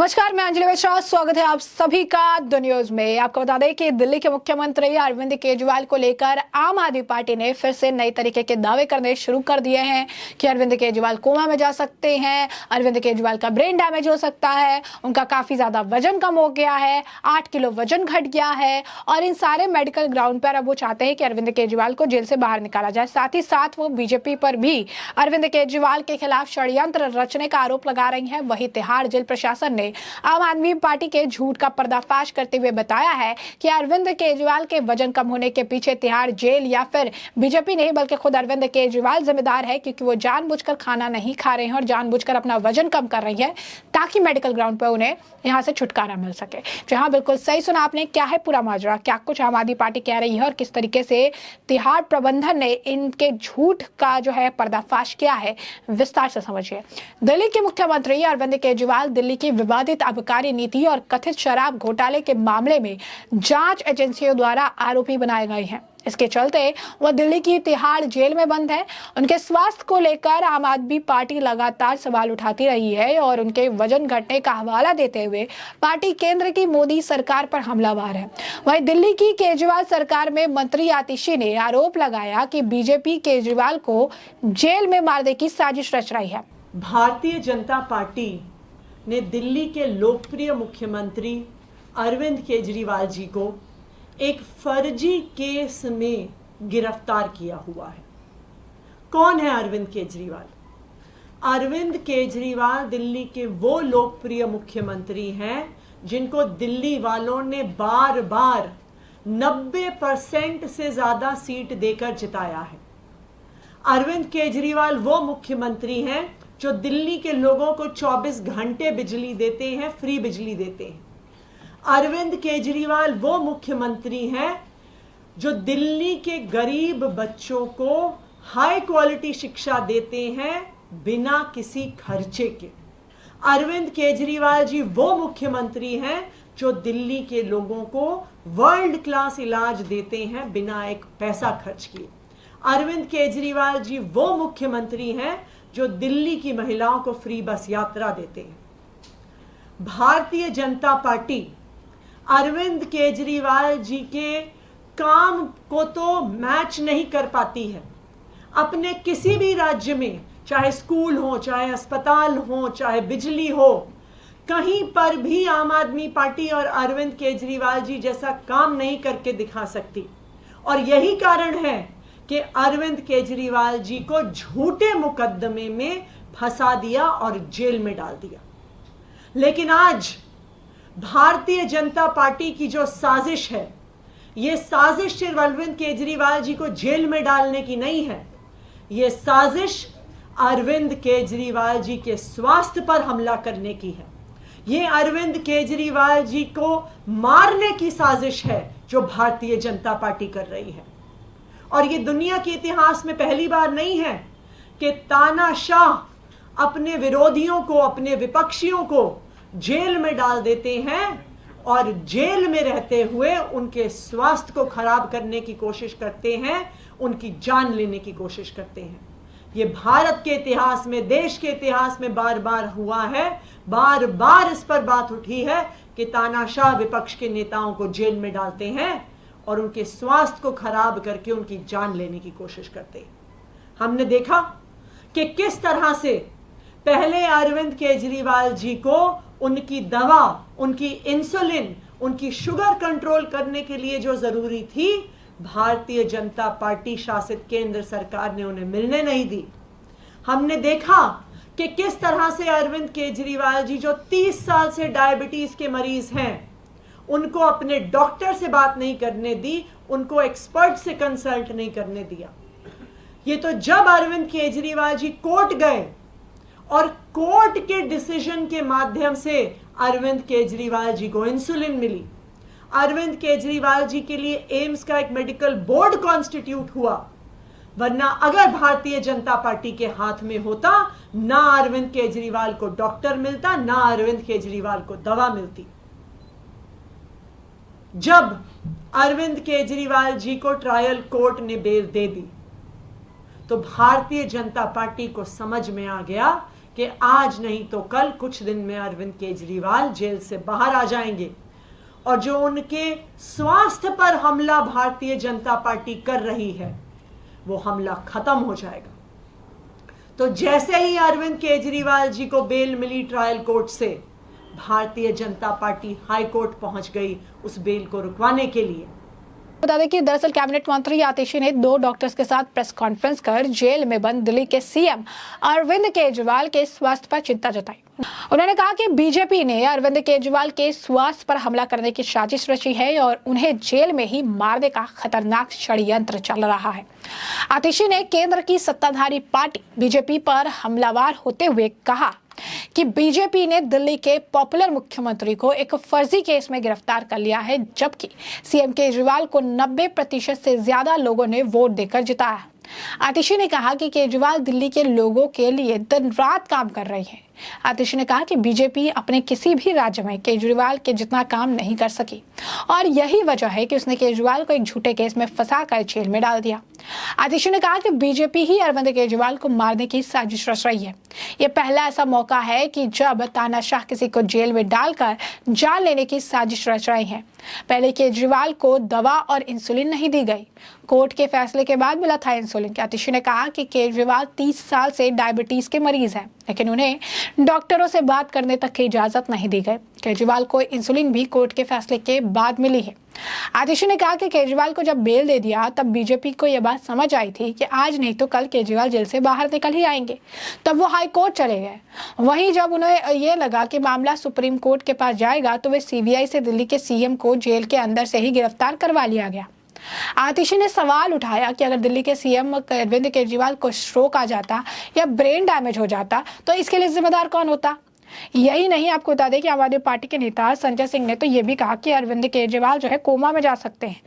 नमस्कार, मैं अंजलि मिश्रा। स्वागत है आप सभी का द न्यूज में। आपको बता दें कि दिल्ली के मुख्यमंत्री अरविंद केजरीवाल को लेकर आम आदमी पार्टी ने फिर से नई तरीके के दावे करने शुरू कर दिए हैं कि अरविंद केजरीवाल कोमा में जा सकते हैं, अरविंद केजरीवाल का ब्रेन डैमेज हो सकता है, उनका काफी ज्यादा वजन कम हो गया है, 8 किलो वजन घट गया है और इन सारे मेडिकल ग्राउंड पर अब वो चाहते हैं कि अरविंद केजरीवाल को जेल से बाहर निकाला जाए। साथ ही साथ वो बीजेपी पर भी अरविंद केजरीवाल के खिलाफ षड्यंत्र रचने का आरोप लगा रही है। वही तिहाड़ जेल प्रशासन ने आम आदमी पार्टी के झूठ का पर्दाफाश करते हुए बताया है कि अरविंद केजरीवाल के वजन कम होने के पीछे तिहाड़ जेल या फिर बीजेपी नहीं बल्कि खुद अरविंद केजरीवाल जिम्मेदार है, क्योंकि वो जानबूझकर खाना नहीं खा रहे हैं और जानबूझकर अपना वजन कम कर रही है ताकि मेडिकल ग्राउंड पर उन्हें यहाँ से छुटकारा मिल सके। जहाँ बिल्कुल सही सुना आपने। क्या है पूरा माजरा, क्या कुछ आम आदमी पार्टी कह रही है और किस तरीके से तिहाड़ प्रबंधन ने इनके झूठ का जो है पर्दाफाश किया है, विस्तार से समझिए। दिल्ली के मुख्यमंत्री अरविंद केजरीवाल दिल्ली की विवादित आबकारी नीति और कथित शराब घोटाले के मामले में जांच एजेंसियों द्वारा आरोपी बनाए गए हैं। इसके चलते वह दिल्ली की तिहाड़ जेल में बंद है। उनके स्वास्थ्य को लेकर आम आदमी पार्टी लगातार सवाल उठाती रही है और उनके वजन घटने का हवाला देते हुए पार्टी केंद्र की मोदी सरकार पर हमलावर है। वहीं दिल्ली की केजरीवाल सरकार में मंत्री आतिशी ने आरोप लगाया कि बीजेपी केजरीवाल को जेल में मारने की साजिश रच रही है। भारतीय जनता पार्टी ने दिल्ली के लोकप्रिय मुख्यमंत्री अरविंद केजरीवाल जी को एक फर्जी केस में गिरफ्तार किया हुआ है। कौन है अरविंद केजरीवाल? अरविंद केजरीवाल दिल्ली के वो लोकप्रिय मुख्यमंत्री हैं जिनको दिल्ली वालों ने बार बार 90% से ज्यादा सीट देकर जिताया है। अरविंद केजरीवाल वो मुख्यमंत्री हैं जो दिल्ली के लोगों को 24 घंटे बिजली देते हैं, फ्री बिजली देते हैं। अरविंद केजरीवाल वो मुख्यमंत्री हैं जो दिल्ली के गरीब बच्चों को हाई क्वालिटी शिक्षा देते हैं बिना किसी खर्चे के। अरविंद केजरीवाल जी वो मुख्यमंत्री हैं जो दिल्ली के लोगों को वर्ल्ड क्लास इलाज देते हैं बिना एक पैसा खर्च किए। अरविंद केजरीवाल जी वो मुख्यमंत्री हैं जो दिल्ली की महिलाओं को फ्री बस यात्रा देते हैं। भारतीय जनता पार्टी अरविंद केजरीवाल जी के काम को तो मैच नहीं कर पाती है। अपने किसी भी राज्य में, चाहे स्कूल हो, चाहे अस्पताल हो, चाहे बिजली हो, कहीं पर भी आम आदमी पार्टी और अरविंद केजरीवाल जी जैसा काम नहीं करके दिखा सकती। और यही कारण है कि अरविंद केजरीवाल जी को झूठे मुकदमे में फंसा दिया और जेल में डाल दिया। लेकिन आज भारतीय जनता पार्टी की जो साजिश है, यह साजिश सिर्फ अरविंद केजरीवाल जी को जेल में डालने की नहीं है, यह साजिश अरविंद केजरीवाल जी के स्वास्थ्य पर हमला करने की है। यह अरविंद केजरीवाल जी को मारने की साजिश है जो भारतीय जनता पार्टी कर रही है। और ये दुनिया के इतिहास में पहली बार नहीं है कि तानाशाह अपने विरोधियों को, अपने विपक्षियों को जेल में डाल देते हैं और जेल में रहते हुए उनके स्वास्थ्य को खराब करने की कोशिश करते हैं, उनकी जान लेने की कोशिश करते हैं। ये भारत के इतिहास में, देश के इतिहास में बार बार हुआ है। बार बार इस पर बात उठी है कि तानाशाह विपक्ष के नेताओं को जेल में डालते हैं और उनके स्वास्थ्य को खराब करके उनकी जान लेने की कोशिश करते हैं। हमने देखा कि किस तरह से पहले अरविंद केजरीवाल जी को उनकी दवा, उनकी इंसुलिन, उनकी शुगर कंट्रोल करने के लिए जो जरूरी थी, भारतीय जनता पार्टी शासित केंद्र सरकार ने उन्हें मिलने नहीं दी। हमने देखा कि किस तरह से अरविंद केजरीवाल जी जो 30 साल से डायबिटीज के मरीज हैं, उनको अपने डॉक्टर से बात नहीं करने दी, उनको एक्सपर्ट से कंसल्ट नहीं करने दिया। ये तो जब अरविंद केजरीवाल जी कोर्ट गए और कोर्ट के डिसीजन के माध्यम से अरविंद केजरीवाल जी को इंसुलिन मिली, अरविंद केजरीवाल जी के लिए एम्स का एक मेडिकल बोर्ड कॉन्स्टिट्यूट हुआ। वरना अगर भारतीय जनता पार्टी के हाथ में होता, ना अरविंद केजरीवाल को डॉक्टर मिलता, ना अरविंद केजरीवाल को दवा मिलती। जब अरविंद केजरीवाल जी को ट्रायल कोर्ट ने बेल दे दी तो भारतीय जनता पार्टी को समझ में आ गया कि आज नहीं तो कल कुछ दिन में अरविंद केजरीवाल जेल से बाहर आ जाएंगे और जो उनके स्वास्थ्य पर हमला भारतीय जनता पार्टी कर रही है वो हमला खत्म हो जाएगा। तो जैसे ही अरविंद केजरीवाल जी को बेल मिली ट्रायल कोर्ट से, Bharatiya Janata party high court पहुंच गई उस बेल को रुकवाने के लिए। बता दें कि दरअसल कैबिनेट मंत्री आतिशी ने 2 डॉक्टर्स के साथ प्रेस कॉन्फ्रेंस कर जेल में बंद दिल्ली के सीएम अरविंद केजरीवाल के स्वास्थ्य पर चिंता जताई। उन्होंने कहा कि बीजेपी ने अरविंद केजरीवाल के स्वास्थ्य पर हमला करने की साजिश रची है और उन्हें जेल में ही मारने का खतरनाक षड्यंत्र चल रहा है। आतिशी ने केंद्र की सत्ताधारी पार्टी बीजेपी पर हमलावर होते हुए कहा कि बीजेपी ने दिल्ली के पॉपुलर मुख्यमंत्री को एक फर्जी केस में गिरफ्तार कर लिया है, जबकि सीएम केजरीवाल को 90% से ज्यादा लोगों ने वोट देकर जिताया। आतिशी ने कहा कि केजरीवाल दिल्ली के लोगों के लिए दिन रात काम कर रही है। आतिशी ने कहा कि बीजेपी अपने किसी भी राज्य में केजरीवाल के जितना काम नहीं कर सकी और यही वजह है कि उसने केजरीवाल को एक झूठे केस में फंसाकर जेल में डाल दिया। आतिशी ने कहा कि बीजेपी ही अरविंद केजरीवाल को मारने की साजिश रच रही है। यह पहला ऐसा मौका है कि जब तानाशाह किसी को जेल में डालकर जान लेने की साजिश रच रहे हैं। पहले केजरीवाल को दवा और इंसुलिन नहीं दी गई, कोर्ट के फैसले के बाद मिला था इंसुलिन। आतिशी ने कहा कि केजरीवाल 30 साल से डायबिटीज के मरीज हैं, लेकिन उन्हें डॉक्टरों से बात करने तक की इजाजत नहीं दी गई। केजरीवाल को इंसुलिन भी कोर्ट के फैसले के बाद मिली है। आतिशी ने कहा कि केजरीवाल को जब बेल दे दिया तब बीजेपी को यह बात समझ आई थी कि आज नहीं तो कल केजरीवाल जेल से बाहर निकल ही आएंगे, तब वो हाई कोर्ट चले गए। वहीं जब उन्हें यह लगा कि मामला सुप्रीम कोर्ट के पास जाएगा तो वे सीबीआई से दिल्ली के सीएम को जेल के अंदर से ही गिरफ्तार करवा लिया गया। आतिशी ने सवाल उठाया कि अगर दिल्ली के सीएम अरविंद केजरीवाल को स्ट्रोक आ जाता या ब्रेन डैमेज हो जाता तो इसके लिए जिम्मेदार कौन होता। यही नहीं, आपको बता दें कि आम आदमी पार्टी के नेता संजय सिंह ने तो ये भी कहा कि अरविंद केजरीवाल जो है कोमा में जा सकते हैं।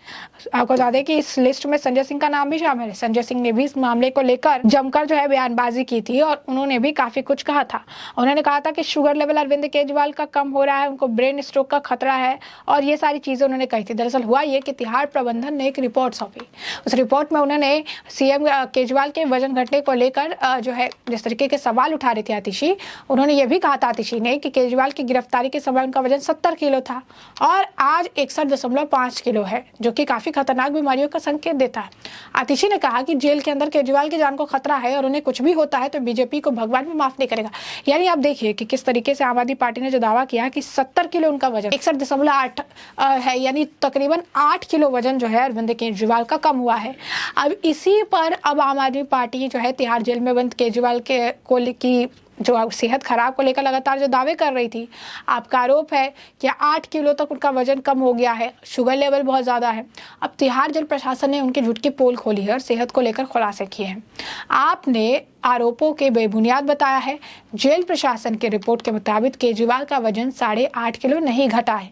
आपको बता दें कि इस लिस्ट में संजय सिंह का नाम भी शामिल है। संजय सिंह ने भी इस मामले को लेकर जमकर जो है बयानबाजी की थी और उन्होंने भी काफी कुछ कहा था। उन्होंने कहा था कि शुगर लेवल अरविंद केजरीवाल का कम हो रहा है, उनको ब्रेन स्ट्रोक का खतरा है और ये सारी चीजें उन्होंने कही थी। दरअसल हुआ ये कि तिहाड़ प्रबंधन ने एक रिपोर्ट सौंपी। उस रिपोर्ट में उन्होंने सीएम केजरीवाल के वजन घटने को लेकर जो है जिस तरीके के सवाल उठा रहे थे आतिशी, उन्होंने ये भी कहा था आतिशी ने कि केजरीवाल की गिरफ्तारी के समय उनका वजन 70 किलो था और आज 61.5 किलो है, जो कि काफी खतरनाक बीमारियों का संकेत देता है। आतिशी ने कहा कि जेल के अंदर केजरीवाल की जान को खतरा है और उन्हें कुछ भी होता है तो बीजेपी को भगवान भी माफ नहीं करेगा। यानी आप देखिए कि किस तरीके से आम आदमी पार्टी ने जो दावा किया कि 70 किलो उनका वजन 61.8 है, यानी तकरीबन 8 किलो वजन जो है अरविंद केजरीवाल का कम हुआ है। अब इसी पर अब आम आदमी पार्टी जो है तिहाड़ जेल में बंद केजरीवाल के की जो सेहत खराब को लेकर लगातार जो दावे कर रही थी, आपका आरोप है कि 8 किलो तक उनका वजन कम हो गया है, शुगर लेवल बहुत ज़्यादा है। अब तिहाड़ जेल प्रशासन ने उनकी झूठ की पोल खोली है और सेहत को लेकर खुलासे किए हैं। आपने आरोपों के बेबुनियाद बताया है। जेल प्रशासन की रिपोर्ट के मुताबिक केजरीवाल का वजन 8.5 किलो नहीं घटा है।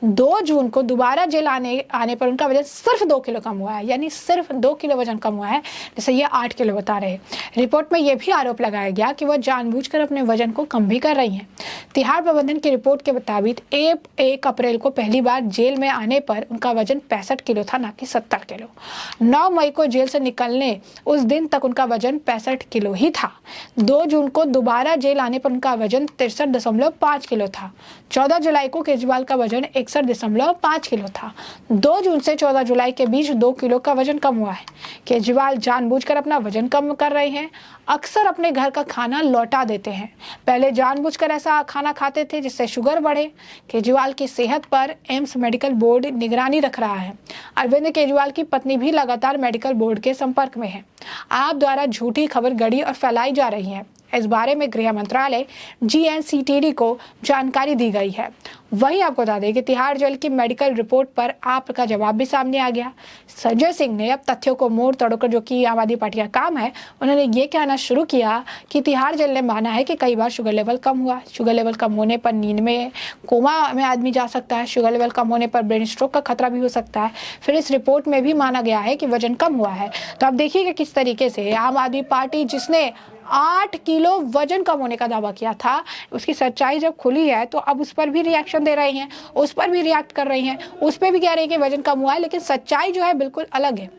2 जून को दोबारा जेल आने पर उनका वजन सिर्फ 2 किलो कम हुआ है, यानी सिर्फ 2 किलो वजन कम हुआ है, जैसे ये 8 किलो बता रहे हैं। रिपोर्ट में यह भी आरोप लगाया गया कि वह जानबूझकर अपने वजन को कम भी कर रही हैं। तिहाड़ प्रबंधन की रिपोर्ट के मुताबिक 1 अप्रैल को पहली बार जेल में आने पर उनका वजन 65 किलो था, ना कि 70 किलो। 9 मई को जेल से निकलने उस दिन तक उनका वजन 65 किलो ही था। 2 जून को दोबारा जेल आने पर उनका वजन 63.5 किलो था। 14 जुलाई को केजरीवाल का वजन 61.5 किलो था। 2 जून से 14 जुलाई के बीच 2 किलो का वजन कम हुआ है। केजरीवाल जानबूझकर अपना वजन कम कर रहे हैं, अक्सर अपने घर का खाना लौटा देते हैं। पहले जानबूझकर ऐसा खाना खाते थे जिससे शुगर बढ़े। केजरीवाल की सेहत पर एम्स मेडिकल बोर्ड निगरानी रख रहा है। अरविंद केजरीवाल की पत्नी भी लगातार मेडिकल बोर्ड के संपर्क में है। आप द्वारा झूठी खबर गढ़ी और फैलाई जा रही है। इस बारे में गृह मंत्रालय GNCTD को जानकारी दी गई है। वहीं आपको बता दें कि तिहाड़ जेल की मेडिकल रिपोर्ट पर आप का जवाब भी सामने आ गया। संजय सिंह ने अब तथ्यों को मोड़ तोड़कर, जो कि आम आदमी पार्टी का काम है, उन्होंने ये कहना शुरू किया कि तिहाड़ जेल ने माना है कि कई बार शुगर लेवल कम हुआ। शुगर लेवल कम होने पर नींद में कोमा में आदमी जा सकता है। शुगर लेवल कम होने पर ब्रेन स्ट्रोक का खतरा भी हो सकता है। फिर इस रिपोर्ट में भी माना गया है कि वजन कम हुआ है। तो आप देखिएगा किस तरीके से आम आदमी पार्टी, जिसने 8 किलो वजन कम होने का दावा किया था, उसकी सच्चाई जब खुली है तो अब उस पर भी रिएक्शन दे रही हैं, उस पर भी रिएक्ट कर रही हैं, उस पर भी कह रही है कि वजन कम हुआ है, लेकिन सच्चाई जो है बिल्कुल अलग है।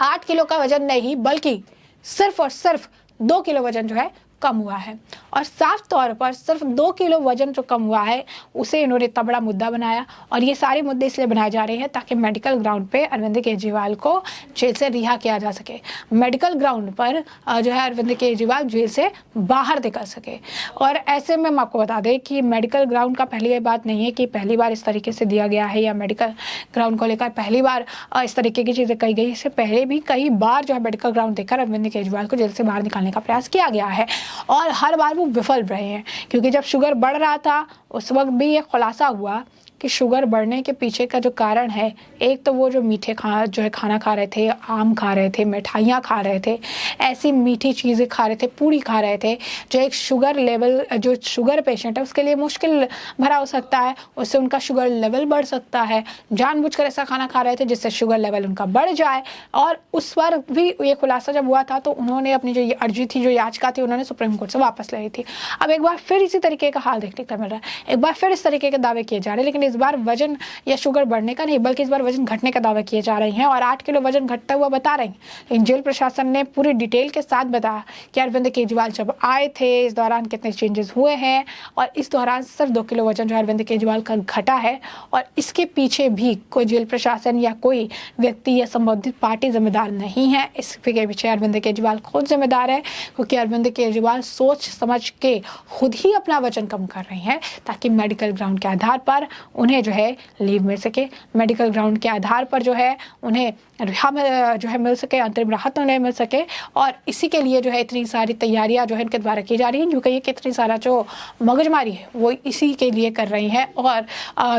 8 किलो का वजन नहीं, बल्कि सिर्फ और सिर्फ 2 किलो वजन जो है कम हुआ है। और साफ तौर पर सिर्फ 2 किलो वजन जो कम हुआ है उसे इन्होंने इतना बड़ा मुद्दा बनाया। और ये सारे मुद्दे इसलिए बनाए जा रहे हैं ताकि मेडिकल ग्राउंड पे अरविंद केजरीवाल को जेल से रिहा किया जा सके, मेडिकल ग्राउंड पर जो है अरविंद केजरीवाल जेल से बाहर निकल सके। और ऐसे में हम आपको बता दें कि मेडिकल ग्राउंड का पहली ये बात नहीं है कि पहली बार इस तरीके से दिया गया है या मेडिकल ग्राउंड को लेकर पहली बार इस तरीके की चीज़ें कही गई। इससे पहले भी कई बार जो है मेडिकल ग्राउंड देकर अरविंद केजरीवाल को जेल से बाहर निकालने का प्रयास किया गया है और हर बार वो विफल रहे हैं। क्योंकि जब शुगर बढ़ रहा था उस वक्त भी ये खुलासा हुआ कि शुगर बढ़ने के पीछे का जो कारण है, एक तो वो जो मीठे खाना खा रहे थे, आम खा रहे थे, मिठाइयाँ खा रहे थे, ऐसी मीठी चीज़ें खा रहे थे, पूरी खा रहे थे जो एक शुगर लेवल, जो शुगर पेशेंट है उसके लिए मुश्किल भरा हो सकता है, उससे उनका शुगर लेवल बढ़ सकता है। जानबूझकर ऐसा खाना खा रहे थे जिससे शुगर लेवल उनका बढ़ जाए। और उस बार भी ये खुलासा जब हुआ था तो उन्होंने अपनी जो ये अर्जी थी, जो याचिका थी, उन्होंने सुप्रीम कोर्ट से वापस ले ली थी। अब एक बार फिर इसी तरीके का हाल देखने को मिल रहा है, एक बार फिर इस तरीके के दावे किए जा रहे हैं। लेकिन इस बार वजन या शुगर बढ़ने का नहीं बल्कि इस बार वजन घटने का दावा किए जा रहे हैं और 8 किलो वजन घटता हुआ बता रहे हैं। लेकिन जेल प्रशासन ने पूरी डिटेल के साथ बताया कि अरविंद केजरीवाल जब आए थे इस दौरान कितने चेंजेस हुए हैं और इस दौरान सिर्फ 2 किलो वजन जो अरविंद केजरीवाल का घटा है। और इसके पीछे भी कोई जेल प्रशासन या कोई व्यक्ति या संबंधित पार्टी जिम्मेदार नहीं है, इसके पीछे अरविंद केजरीवाल खुद जिम्मेदार है। क्योंकि अरविंद केजरीवाल सोच समझ के खुद ही अपना वजन कम कर रहे हैं ताकि मेडिकल ग्राउंड के आधार पर उन्हें जो है लीव मिल सके, मेडिकल ग्राउंड के आधार पर जो है उन्हें रिहा जो है मिल सके, अंतरिम राहत उन्हें मिल सके। और इसी के लिए जो है इतनी सारी तैयारियां जो है इनके द्वारा की जा रही हैं। क्योंकि ये कितनी सारा जो मगजमारी है वो इसी के लिए कर रही है। और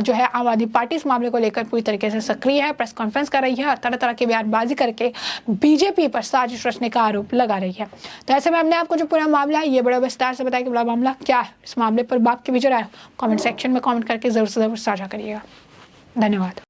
जो है आम आदमी पार्टी इस मामले को लेकर पूरी तरीके से सक्रिय है, प्रेस कॉन्फ्रेंस कर रही है और तरह तरह की बयानबाजी करके बीजेपी पर साजिश रचने का आरोप लगा रही है। तो ऐसे में हमने आपको जो पूरा मामला है ये बड़ा विस्तार से बताया कि बड़ा मामला क्या है। इस मामले पर बात की भी जो है कॉमेंट सेक्शन में कॉमेंट करके जरूर से जरूर साझा करिएगा। धन्यवाद।